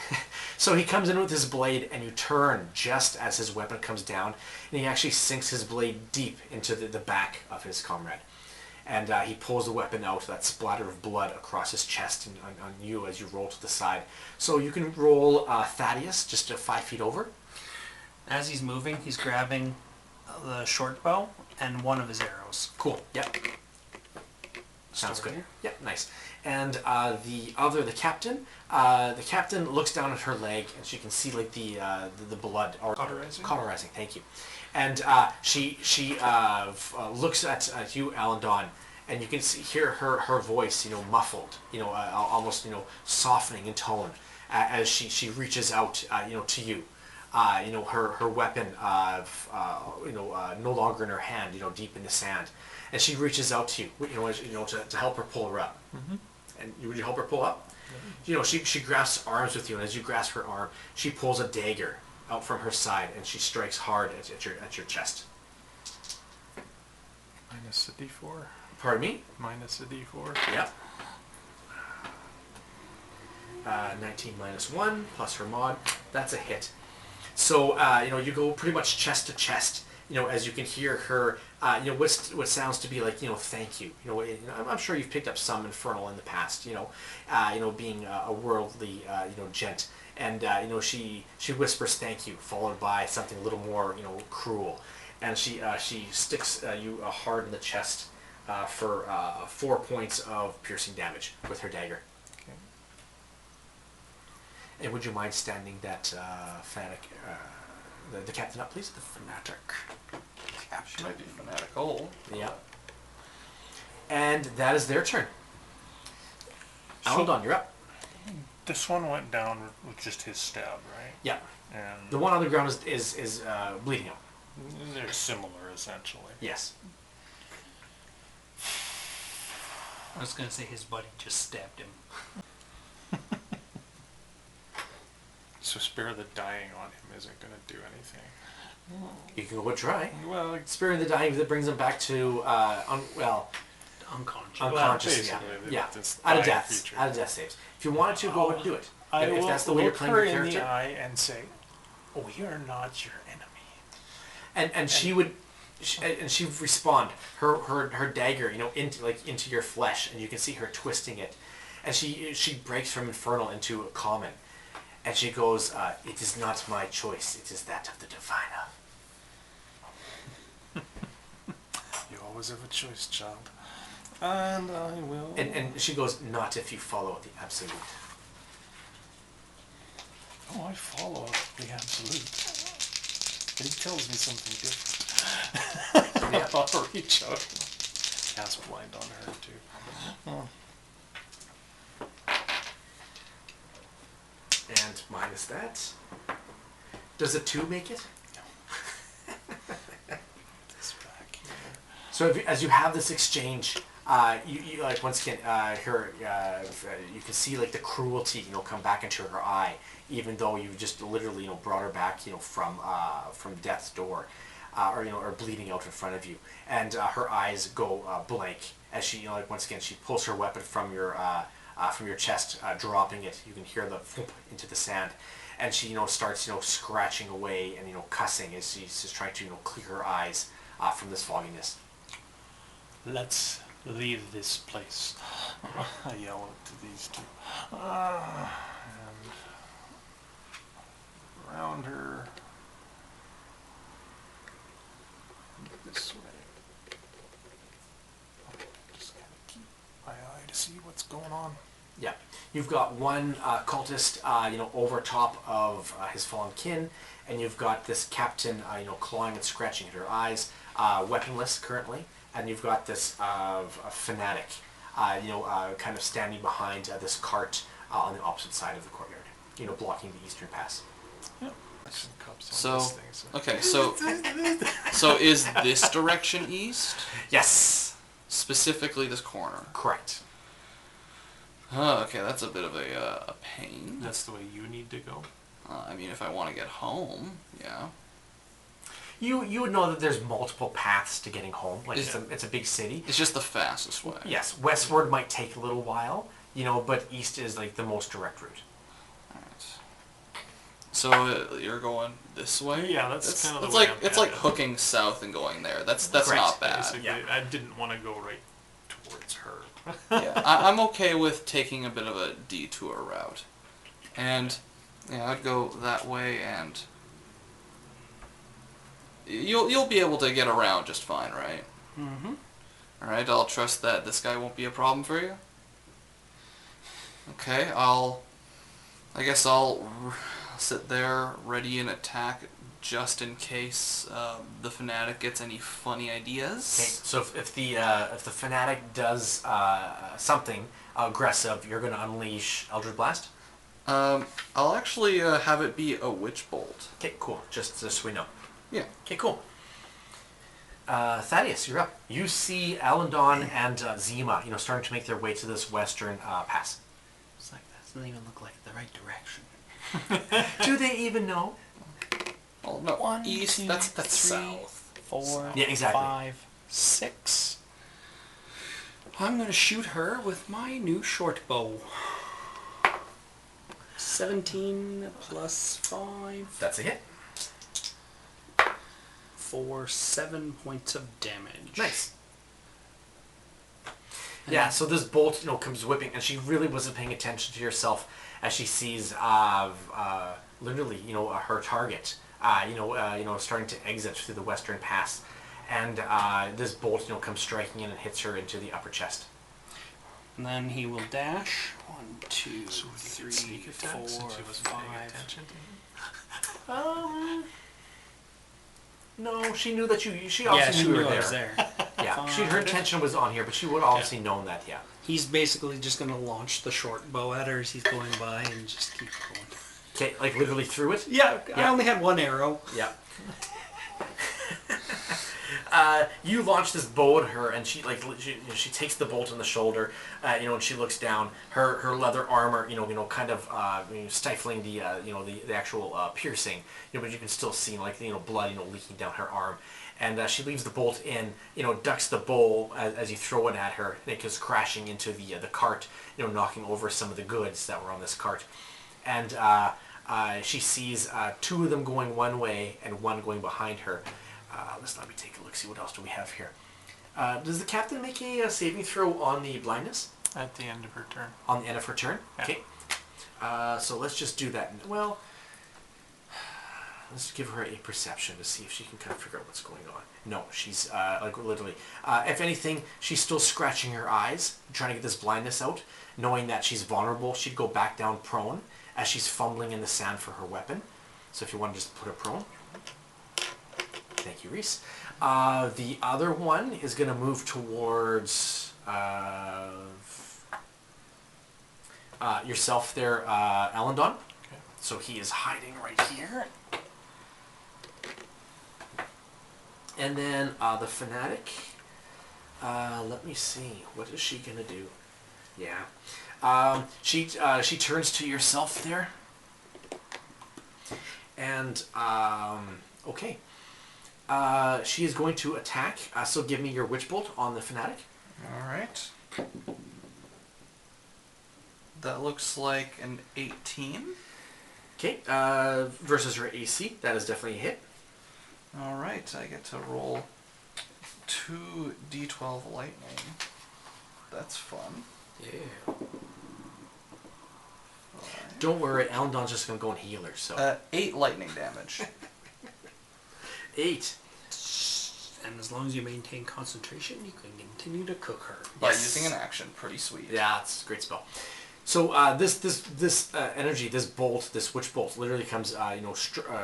Speaker 1: So he comes in with his blade, and you turn just as his weapon comes down, and he actually sinks his blade deep into the back of his comrade. And he pulls the weapon out, that splatter of blood across his chest and on you as you roll to the side. So you can roll Thadius, just 5 feet over.
Speaker 2: As he's moving, he's grabbing the short bow and one of his arrows.
Speaker 1: Cool, yep. Sounds
Speaker 2: Store
Speaker 1: good.
Speaker 2: here.
Speaker 1: Yep, nice. And the captain looks down at her leg, and she can see like the blood or cauterizing. Thank you. And she looks at you, Alindawn, and you can hear her voice, muffled, almost softening in tone as she reaches out, to you. Her weapon, no longer in her hand, deep in the sand, and she reaches out to you, to help her pull her up.
Speaker 4: Mm-hmm.
Speaker 1: And would you help her pull up? Mm-hmm. She grasps arms with you, and as you grasp her arm, she pulls a dagger out from her side, and she strikes hard at your chest.
Speaker 4: Minus a d4.
Speaker 1: Pardon me?
Speaker 4: Minus a d4.
Speaker 1: Yep. 19 minus 1 plus her mod. That's a hit. So you go pretty much chest to chest. As you can hear her, what sounds to be like, thank you. I'm sure you've picked up some infernal in the past. Being a worldly, gent, and she whispers thank you, followed by something a little more, cruel, and she sticks you hard in the chest for 4 points of piercing damage with her dagger.
Speaker 4: Okay.
Speaker 1: And would you mind standing that fanatic, the captain up, please? The fanatic.
Speaker 3: She might be fanatical.
Speaker 1: Yeah. And that is their turn. Alindawn, you're up.
Speaker 4: This one went down with just his stab, right?
Speaker 1: Yeah.
Speaker 4: And
Speaker 1: The one on the ground is bleeding out.
Speaker 4: they're similar, essentially.
Speaker 1: Yes.
Speaker 2: I was going to say his buddy just stabbed him.
Speaker 4: So spare the dying on him isn't going to do anything.
Speaker 1: You can go try.
Speaker 4: Well,
Speaker 1: Sparing the dying that brings them back to
Speaker 2: Unconscious.
Speaker 1: unconscious. Yeah.
Speaker 4: basically,
Speaker 1: Yeah.
Speaker 4: this
Speaker 1: Out of
Speaker 4: dying
Speaker 1: deaths.
Speaker 4: creature.
Speaker 1: Out of death saves. If you wanted to, go ahead and do it.
Speaker 4: I
Speaker 1: if
Speaker 4: will
Speaker 1: that's the way you're
Speaker 4: look
Speaker 1: playing
Speaker 4: her
Speaker 1: the
Speaker 4: in
Speaker 1: character.
Speaker 4: the eye and say, "We are not your enemy."
Speaker 1: And she would, and she would respond. Her dagger, into your flesh, and you can see her twisting it, and she breaks from infernal into common, and she goes, "It is not my choice. It is that of the diviner."
Speaker 4: You always have a choice, child. And I will.
Speaker 1: And she goes, "Not if you follow the absolute."
Speaker 4: Oh, I follow the absolute. But he tells me something different.
Speaker 1: Yeah.
Speaker 4: I'll reach out. Cast blind on her too.
Speaker 1: And and minus that. Does a 2 make it?
Speaker 4: This back here.
Speaker 1: So as you have this exchange, you like once again you can see like the cruelty come back into her eye, even though you just literally brought her back from death's door, or bleeding out in front of you, and her eyes go blank as she like once again she pulls her weapon from your chest, dropping it. You can hear the thump into the sand, and she starts scratching away and cussing as she's just trying to clear her eyes from this fogginess.
Speaker 4: Let's leave this place. I yell to these two. And around her. This way. Just kind of keep my eye to see what's going on.
Speaker 1: Yeah, you've got one cultist, over top of his fallen kin, and you've got this captain, clawing and scratching at her eyes, weaponless currently, and you've got this fanatic, kind of standing behind this cart on the opposite side of the courtyard, blocking the eastern pass.
Speaker 4: Yep. Some cups on
Speaker 3: So,
Speaker 4: this thing, so.
Speaker 3: okay, so is this direction east?
Speaker 1: Yes,
Speaker 3: Specifically this corner?
Speaker 1: correct.
Speaker 3: Oh, okay, that's a bit of a pain.
Speaker 4: That's the way you need to go.
Speaker 3: I mean, if I want to get home, yeah.
Speaker 1: You would know that there's multiple paths to getting home. Like
Speaker 3: Yeah.
Speaker 1: it's a big city.
Speaker 3: It's just the fastest way.
Speaker 1: Yes, westward might take a little while, but east is like the most direct route.
Speaker 3: Alright. So you're going this way?
Speaker 4: Yeah, that's kind of the
Speaker 3: it's
Speaker 4: way
Speaker 3: like
Speaker 4: I'm
Speaker 3: it's like
Speaker 4: headed.
Speaker 3: hooking south and going there. That's
Speaker 1: Correct.
Speaker 3: not bad.
Speaker 4: Basically,
Speaker 1: Yeah.
Speaker 4: I didn't want to go right towards her.
Speaker 3: Yeah, I'm okay with taking a bit of a detour route, and yeah, I'd go that way, and you'll be able to get around just fine, right?
Speaker 2: Mm-hmm.
Speaker 3: All right, I'll trust that this guy won't be a problem for you. Okay, I guess I'll sit there ready and attack just in case the fanatic gets any funny ideas.
Speaker 1: Okay, so if the fanatic does something aggressive, you're going to unleash Eldritch Blast.
Speaker 3: I'll actually have it be a Witchbolt.
Speaker 1: Okay, cool. Just so we know.
Speaker 3: Yeah.
Speaker 1: Okay, cool. Thadius, you're up. You see Alindawn and Zeema, starting to make their way to this western pass.
Speaker 2: It's like, that doesn't even look like the right direction.
Speaker 1: Do they even know?
Speaker 3: Oh no,
Speaker 2: 1,
Speaker 3: east.
Speaker 2: 2,
Speaker 3: That's
Speaker 2: 3,
Speaker 3: south.
Speaker 2: 4,
Speaker 1: Yeah, exactly.
Speaker 2: 5, 6. I'm gonna shoot her with my new short bow. 17 plus 5
Speaker 1: That's a hit.
Speaker 2: for 7 points of damage.
Speaker 1: Nice. Yeah, so this bolt, comes whipping, and she really wasn't paying attention to herself as she sees, literally, her target, starting to exit through the western pass, and this bolt, comes striking in and hits her into the upper chest.
Speaker 2: And then he will dash. 1, 2,
Speaker 4: So we
Speaker 2: 3,
Speaker 4: could sneak attack
Speaker 2: 4,
Speaker 4: since she wasn't paying
Speaker 2: 5.
Speaker 4: attention to him.
Speaker 1: No, she knew that she
Speaker 2: Yeah,
Speaker 1: obviously
Speaker 2: she
Speaker 1: knew you
Speaker 2: knew
Speaker 1: were
Speaker 2: I was
Speaker 1: there.
Speaker 2: there.
Speaker 1: Yeah, her
Speaker 2: Fine.
Speaker 1: attention was on here, but she would obviously known that, yeah.
Speaker 2: He's basically just gonna launch the short bow at her as he's going by and just keep going.
Speaker 1: Okay, like literally through it?
Speaker 2: Yeah, I
Speaker 1: Yeah.
Speaker 2: only had one arrow.
Speaker 1: Yeah. You launch this bow at her, and she she takes the bolt in the shoulder, and she looks down. Her leather armor, kind of stifling the the actual piercing, but you can still see blood leaking down her arm. And she leaves the bolt in, ducks the bow as you throw it at her, and it goes crashing into the cart, knocking over some of the goods that were on this cart. And she sees 2 of them going one way and one going behind her. Let me take a look, see what else do we have here. Does the captain make a saving throw on the blindness?
Speaker 4: At the end of her turn.
Speaker 1: On the end of her turn?
Speaker 4: Yeah.
Speaker 1: Okay. So let's just do that. Well, let's give her a perception to see if she can kind of figure out what's going on. No, she's literally. If anything, she's still scratching her eyes, trying to get this blindness out, knowing that she's vulnerable. She'd go back down prone as she's fumbling in the sand for her weapon. So if you want to just put her prone. Thank you, Rhys. The other one is going to move towards yourself there, Alindawn. So he is hiding right here. And then the fanatic. Let me see. What is she gonna do? Yeah. She turns to yourself there. And okay. She is going to attack. So give me your Witchbolt on the fanatic.
Speaker 3: All right. That looks like an 18.
Speaker 1: Okay. Versus her AC, that is definitely a hit.
Speaker 3: All right, I get to roll 2d12 lightning. That's fun.
Speaker 1: Yeah. Don't worry, Alindawn's just gonna go and heal her. So
Speaker 3: 8 lightning damage.
Speaker 1: 8.
Speaker 2: And as long as you maintain concentration, you can continue to cook her.
Speaker 3: By
Speaker 1: Yes.
Speaker 3: using an action, pretty sweet.
Speaker 1: Yeah, it's a great spell. So this energy, this bolt, this witch bolt, literally comes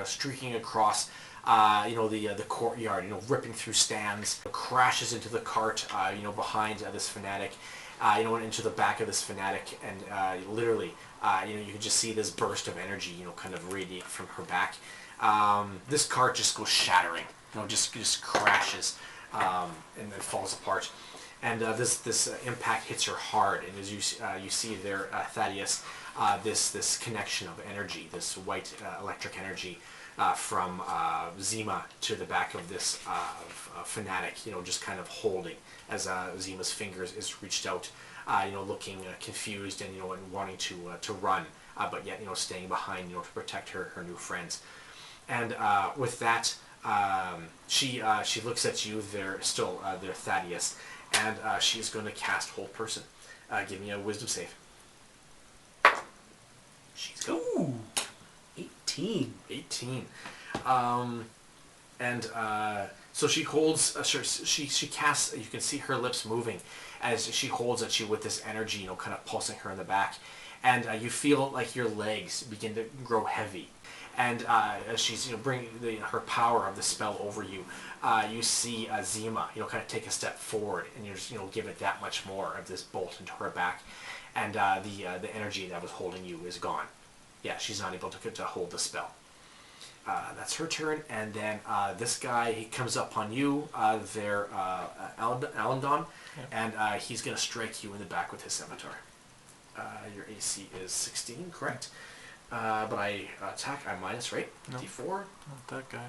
Speaker 1: streaking across the courtyard, ripping through stands, crashes into the cart, behind this fanatic, and into the back of this fanatic, and literally, you can just see this burst of energy, kind of radiate from her back. This cart just goes shattering, just crashes, and then falls apart. And this impact hits her hard, and as you see there, Thadius, this connection of energy, this white electric energy from Zeema to the back of this fanatic, just kind of holding as Zeema's fingers is reached out, looking confused and and wanting to run, but yet staying behind, to protect her new friends. And with that, she looks at you there, still there, Thadius. And she is going to cast Hold Person. Give me a Wisdom save. She's go.
Speaker 2: Ooh, 18.
Speaker 1: 18. So she holds. She casts. You can see her lips moving as she holds at you with this energy, kind of pulsing her in the back, and you feel like your legs begin to grow heavy. And as she's bringing her power of the spell over you, you see Zeema kind of take a step forward, and you just give it that much more of this bolt into her back, and the energy that was holding you is gone. Yeah, she's not able to hold the spell. That's her turn, and then this guy, he comes up on you, there, Alindawn, and he's gonna strike you in the back with his scimitar. Your AC is 16, correct? But I attack, I'm minus, right?
Speaker 4: No.
Speaker 1: D4?
Speaker 4: Not that guy.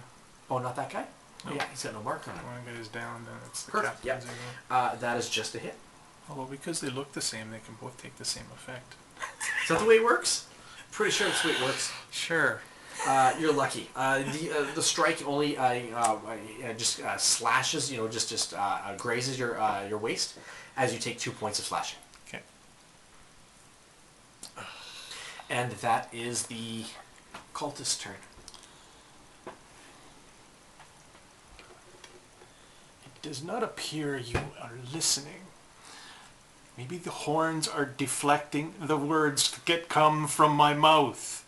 Speaker 1: Oh, not that guy?
Speaker 4: No.
Speaker 1: Oh, yeah, he's got no mark on it.
Speaker 4: One guy is down, then it's the
Speaker 1: Perfect,
Speaker 4: captain's
Speaker 1: yeah.
Speaker 4: angle.
Speaker 1: That is just a hit.
Speaker 4: Oh, well, because they look the same, they can both take the same effect.
Speaker 1: Is that the way it works? Pretty sure that's the way it works.
Speaker 4: Sure.
Speaker 1: You're lucky. The strike only just slashes, just grazes your waist as you take 2 points of slashing.
Speaker 4: Okay.
Speaker 1: And that is the cultist's turn.
Speaker 4: It does not appear you are listening. Maybe the horns are deflecting the words that come from my mouth.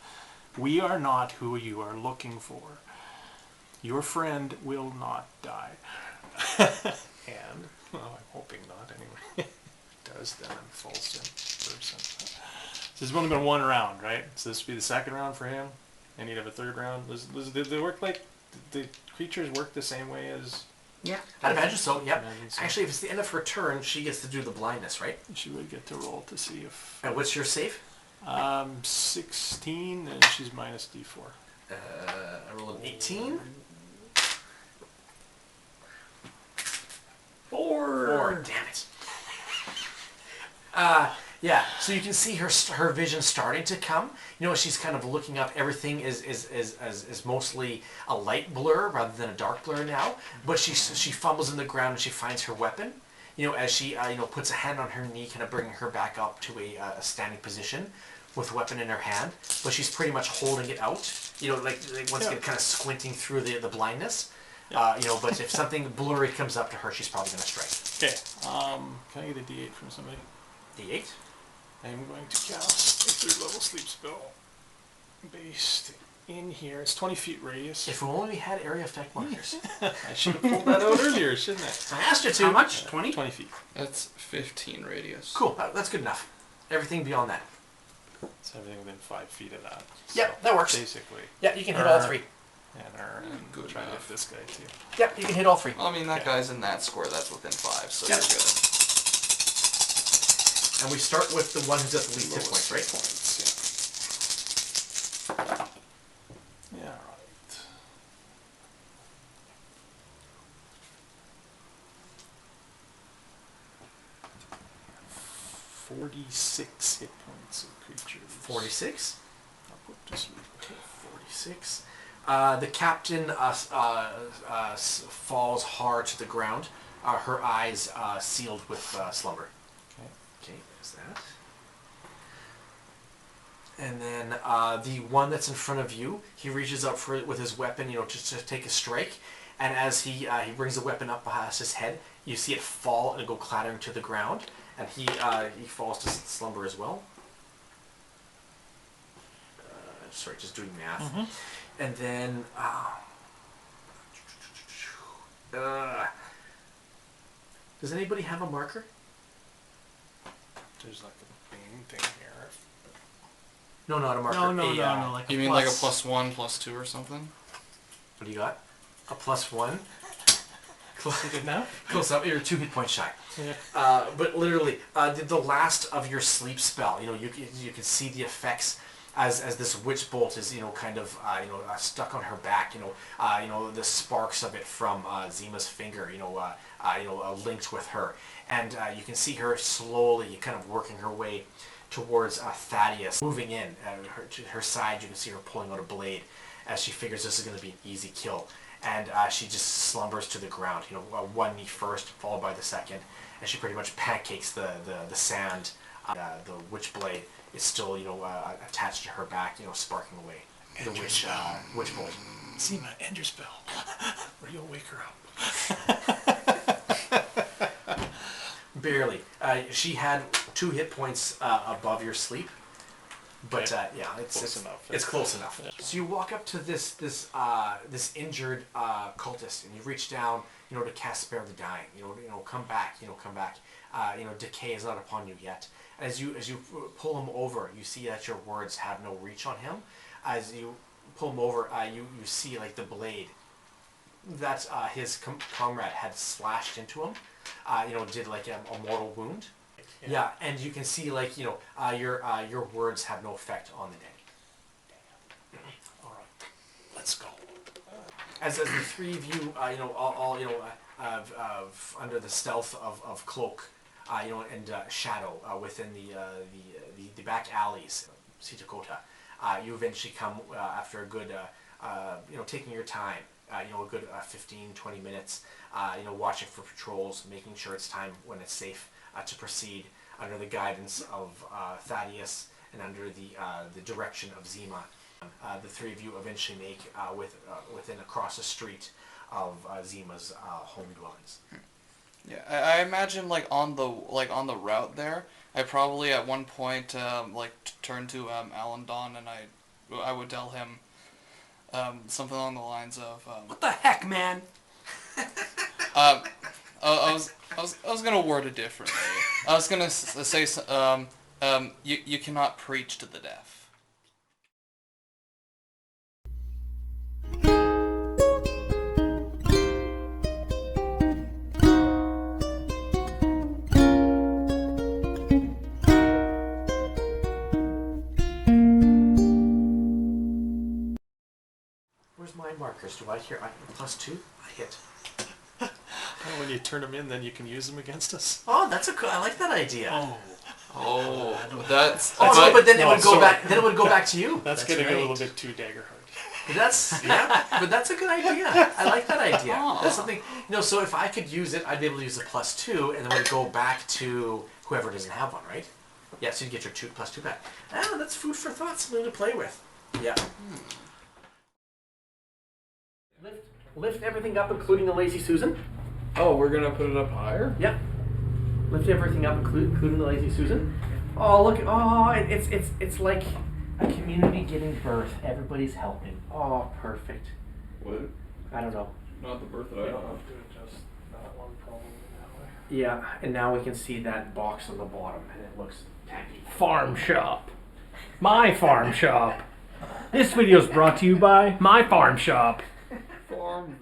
Speaker 4: We are not who you are looking for. Your friend will not die. And, well, I'm hoping not anyway. If it does, then I'm false in person. So this has only been one round, right? So this would be the second round for him, and he'd have a third round. Did they work like, the creatures work the same way as...
Speaker 2: Yeah.
Speaker 1: I'd imagine so, yep.
Speaker 4: Imagine so.
Speaker 1: Actually, if it's the end of her turn, she gets to do the blindness, right?
Speaker 4: She would get to roll to see if...
Speaker 1: And what's your save?
Speaker 4: 16, and she's minus D4.
Speaker 1: I rolled an 18. 4. Damn it. Yeah, so you can see her vision starting to come. She's kind of looking up. Everything is mostly a light blur rather than a dark blur now. But she fumbles in the ground and she finds her weapon. As she puts a hand on her knee, kind of bringing her back up to a standing position with the weapon in her hand. But she's pretty much holding it out. Like once again, kind of squinting through the blindness. But if something blurry comes up to her, she's probably going to strike.
Speaker 4: Okay. Can I get a D8 from somebody?
Speaker 1: D8.
Speaker 4: I am going to cast a 3rd level sleep spell based in here. It's 20 feet radius.
Speaker 1: If we only had area effect markers.
Speaker 4: I should have pulled that out earlier, shouldn't I?
Speaker 1: I asked you to.
Speaker 2: How much? 20?
Speaker 4: 20 feet.
Speaker 3: That's 15 radius.
Speaker 1: Cool. That's good enough. Everything beyond that.
Speaker 4: So So everything within 5 feet of that.
Speaker 1: Yeah,
Speaker 4: So
Speaker 1: that works.
Speaker 4: Basically.
Speaker 1: Yeah, you can hit all 3.
Speaker 4: And
Speaker 3: Good
Speaker 4: try to hit
Speaker 3: enough.
Speaker 4: this guy too.
Speaker 1: Yeah, you can hit all 3.
Speaker 3: Well, I mean, that
Speaker 4: Okay.
Speaker 3: guy's in that square. That's within 5, so
Speaker 1: Yeah.
Speaker 3: you're good.
Speaker 1: And we start with the one who's at the least hit points, right?
Speaker 4: Yeah, right. 46 hit points of creatures.
Speaker 1: 46.
Speaker 4: I'll put to sleep.
Speaker 1: Okay, 46. The captain falls hard to the ground. Her eyes sealed with slumber.
Speaker 4: Okay.
Speaker 1: Okay, there's that. And then the one that's in front of you, he reaches up for it with his weapon, just to take a strike. And as he brings the weapon up past his head, you see it fall and go clattering to the ground. And he falls to slumber as well. Sorry, just doing math.
Speaker 2: Mm-hmm.
Speaker 1: And then does anybody have a marker?
Speaker 4: There's like a Bane thing here.
Speaker 1: No, not a marker.
Speaker 2: No. Like
Speaker 3: You mean like a +1, +2 or something?
Speaker 1: What do you got? A +1.
Speaker 2: Good enough?
Speaker 1: Close up. You're 2 hit points shy.
Speaker 4: Yeah.
Speaker 1: But literally, the last of your sleep spell, you can see the effects as this Witchbolt is kind of stuck on her back. The sparks of it from Zeema's finger. Linked with her, and you can see her slowly kind of working her way towards Thadius, moving in. To her side, you can see her pulling out a blade as she figures this is going to be an easy kill. And she just slumbers to the ground. One knee first, followed by the second, and she pretty much pancakes the sand. The witch blade is still attached to her back, sparking away. The Witchbolt.
Speaker 4: Zeema, end your spell, or you'll wake her up.
Speaker 1: Barely. She had 2 hit points above your sleep. But
Speaker 4: Close enough.
Speaker 1: It's close enough.
Speaker 4: Yeah.
Speaker 1: So you walk up to this injured cultist, and you reach down, to cast Spare the Dying. Come back. Decay is not upon you yet. As you pull him over, you see that your words have no reach on him. As you pull him over, you see like the blade that his comrade had slashed into him. Did like a mortal wound. Yeah, and you can see like your words have no effect on the dead.
Speaker 4: All right, let's go.
Speaker 1: As the 3 of you, all under the stealth of cloak, and shadow within the back alleys, Seata Kota, you eventually come after a good, taking your time, a good 15-20 minutes, watching for patrols, making sure it's time when it's safe to proceed under the guidance of Thadius and under the direction of Zeema. The 3 of you eventually make within across the street of Zeema's home dwellings.
Speaker 3: Yeah, I imagine like on the route there, I probably at one point turn to Alindawn and I would tell him something along the lines of
Speaker 2: What the heck, man?
Speaker 3: I was gonna word it differently. I was gonna say you cannot preach to the deaf.
Speaker 1: Where's my markers? Do I hear +2? I hit.
Speaker 4: And when you turn them in, then you can use them against us.
Speaker 1: Oh, I like that idea.
Speaker 3: Oh, that's.
Speaker 1: But then it would go
Speaker 4: sorry.
Speaker 1: back. Then it would go back to you.
Speaker 4: That's getting a little bit too dagger hard.
Speaker 1: But that's a good idea. I like that idea. That's something. So if I could use it, I'd be able to use a +2, and then we'd go back to whoever doesn't have one, right? Yeah. So you get your +2 back. That's food for thought. Something to play with. Yeah. Lift everything up, including the Lazy Susan.
Speaker 3: Oh, we're gonna put it up higher?
Speaker 1: Yep. Lift everything up, including the Lazy Susan. Oh, look! Oh, it's like a community giving birth. Everybody's helping. Oh, perfect.
Speaker 3: What?
Speaker 1: I don't know.
Speaker 3: Not the birth that I
Speaker 4: I'll
Speaker 3: have.
Speaker 4: have to adjust that one probably that way.
Speaker 1: Yeah, and now we can see that box on the bottom, and it looks tacky. Farm shop.
Speaker 5: My farm shop. This video is brought to you by My Farm Shop.
Speaker 3: Farm